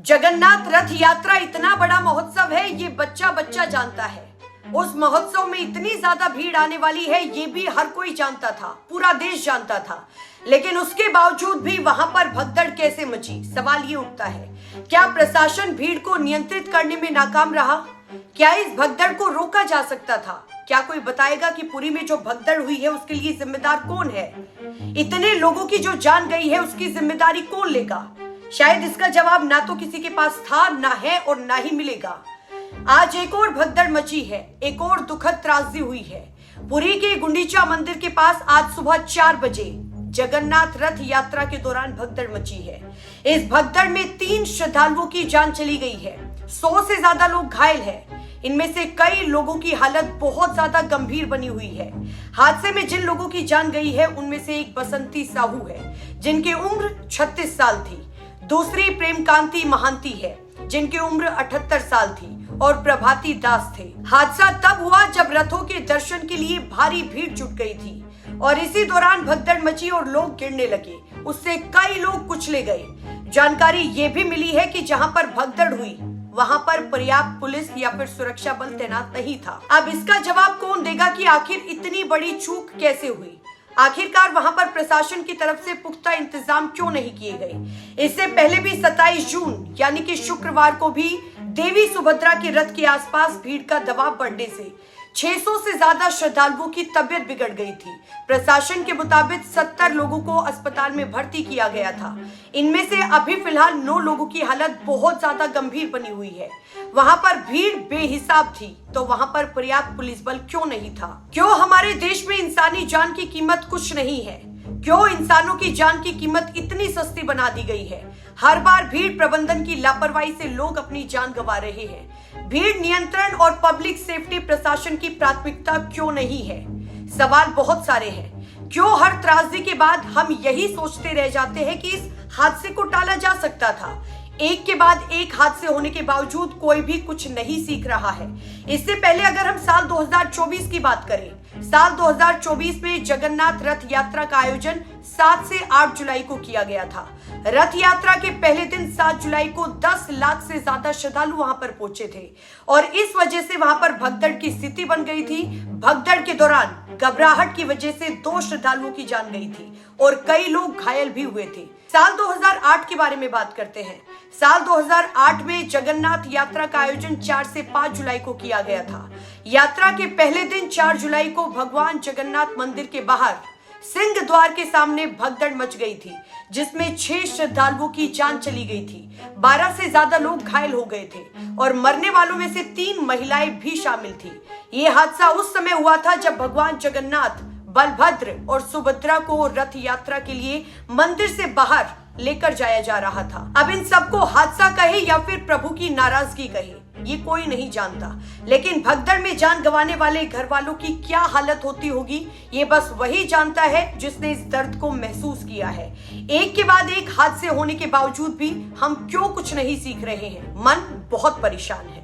जगन्नाथ रथ यात्रा इतना बड़ा महोत्सव है, ये बच्चा बच्चा जानता है। उस महोत्सव में इतनी ज्यादा भीड़ आने वाली है, ये भी हर कोई जानता था, पूरा देश जानता था। लेकिन उसके बावजूद भी वहां पर भगदड़ कैसे मची? सवाल ये उठता है, क्या प्रशासन भीड़ को नियंत्रित करने में नाकाम रहा? क्या इस भगदड़ को रोका जा सकता था? क्या कोई बताएगा कि पुरी में जो भगदड़ हुई है उसके लिए जिम्मेदार कौन है? इतने लोगों की जो जान गई है उसकी जिम्मेदारी कौन लेगा? शायद इसका जवाब ना तो किसी के पास था, ना है और ना ही मिलेगा। आज एक और भगदड़ मची है, एक और दुखद त्रासदी हुई है। पुरी के गुंडीचा मंदिर के पास आज सुबह 4 बजे जगन्नाथ रथ यात्रा के दौरान भगदड़ मची है। इस भगदड़ में 3 श्रद्धालुओं की जान चली गई है, 100 से ज्यादा लोग घायल हैं। इनमें से कई लोगों की हालत बहुत ज्यादा गंभीर बनी हुई है। हादसे में जिन लोगों की जान गई है उनमें से एक बसंती साहू है, जिनकी उम्र 36 साल थी। दूसरी प्रेमकांति महांती है, जिनकी उम्र 78 साल थी, और प्रभाती दास थे। हादसा तब हुआ जब रथों के दर्शन के लिए भारी भीड़ जुट गई थी और इसी दौरान भगदड़ मची और लोग गिरने लगे। उससे कई लोग कुचले गए। जानकारी ये भी मिली है कि जहां पर भगदड़ हुई वहां पर पर्याप्त पुलिस या फिर सुरक्षा बल तैनात नहीं था। अब इसका जवाब कौन देगा कि आखिर इतनी बड़ी चूक कैसे हुई? आखिरकार वहां पर प्रशासन की तरफ से पुख्ता इंतजाम क्यों नहीं किए गए? इससे पहले भी 27 जून यानी कि शुक्रवार को भी देवी सुभद्रा के रथ के आसपास भीड़ का दबाव बढ़ने से 600 से ज्यादा श्रद्धालुओं की तबीयत बिगड़ गई थी। प्रशासन के मुताबिक 70 लोगों को अस्पताल में भर्ती किया गया था। इनमें से अभी फिलहाल 9 लोगों की हालत बहुत ज्यादा गंभीर बनी हुई है। वहां पर भीड़ बेहिसाब थी, तो वहां पर पर्याप्त पुलिस बल क्यों नहीं था? क्यों हमारे देश में इंसानी जान की कीमत कुछ नहीं है? क्यों इंसानों की जान की कीमत इतनी सस्ती बना दी गई है? हर बार भीड़ प्रबंधन की लापरवाही से लोग अपनी जान गंवा रहे हैं। भीड़ नियंत्रण और पब्लिक सेफ्टी प्रशासन की प्राथमिकता क्यों नहीं है? सवाल बहुत सारे हैं। क्यों हर त्रासदी के बाद हम यही सोचते रह जाते हैं कि इस हादसे को टाला जा सकता था? एक के बाद एक हादसे होने के बावजूद कोई भी कुछ नहीं सीख रहा है। इससे पहले अगर हम साल 2024 की बात करें, साल 2024 में जगन्नाथ रथ यात्रा का आयोजन 7 से 8 जुलाई को किया गया था। रथ यात्रा के पहले दिन 7 जुलाई को 10 लाख से ज्यादा श्रद्धालु वहां पर पहुंचे थे और इस वजह से वहां पर भगदड़ की स्थिति बन गई थी। भगदड़ के दौरान घबराहट की वजह से 2 श्रद्धालुओं की जान गई थी और कई लोग घायल भी हुए थे। साल 2008 के बारे में बात करते हैं। साल 2008 में जगन्नाथ यात्रा का आयोजन 4 से 5 जुलाई को किया गया था। यात्रा के पहले दिन 4 जुलाई को भगवान जगन्नाथ मंदिर के बाहर सिंह द्वार के सामने भगदड़ मच गई थी, जिसमें 6 श्रद्धालुओं की जान चली गई थी। 12 से ज्यादा लोग घायल हो गए थे और मरने वालों में से 3 महिलाएं भी शामिल थी। ये हादसा उस समय हुआ था जब भगवान जगन्नाथ, बलभद्र और सुभद्रा को रथ यात्रा के लिए मंदिर से बाहर लेकर जाया जा रहा था। अब इन सबको हादसा कहे या फिर प्रभु की नाराजगी कहे, ये कोई नहीं जानता। लेकिन भगदड़ में जान गंवाने वाले घर वालों की क्या हालत होती होगी, ये बस वही जानता है जिसने इस दर्द को महसूस किया है। एक के बाद एक हादसे होने के बावजूद भी हम क्यों कुछ नहीं सीख रहे हैं? मन बहुत परेशान है।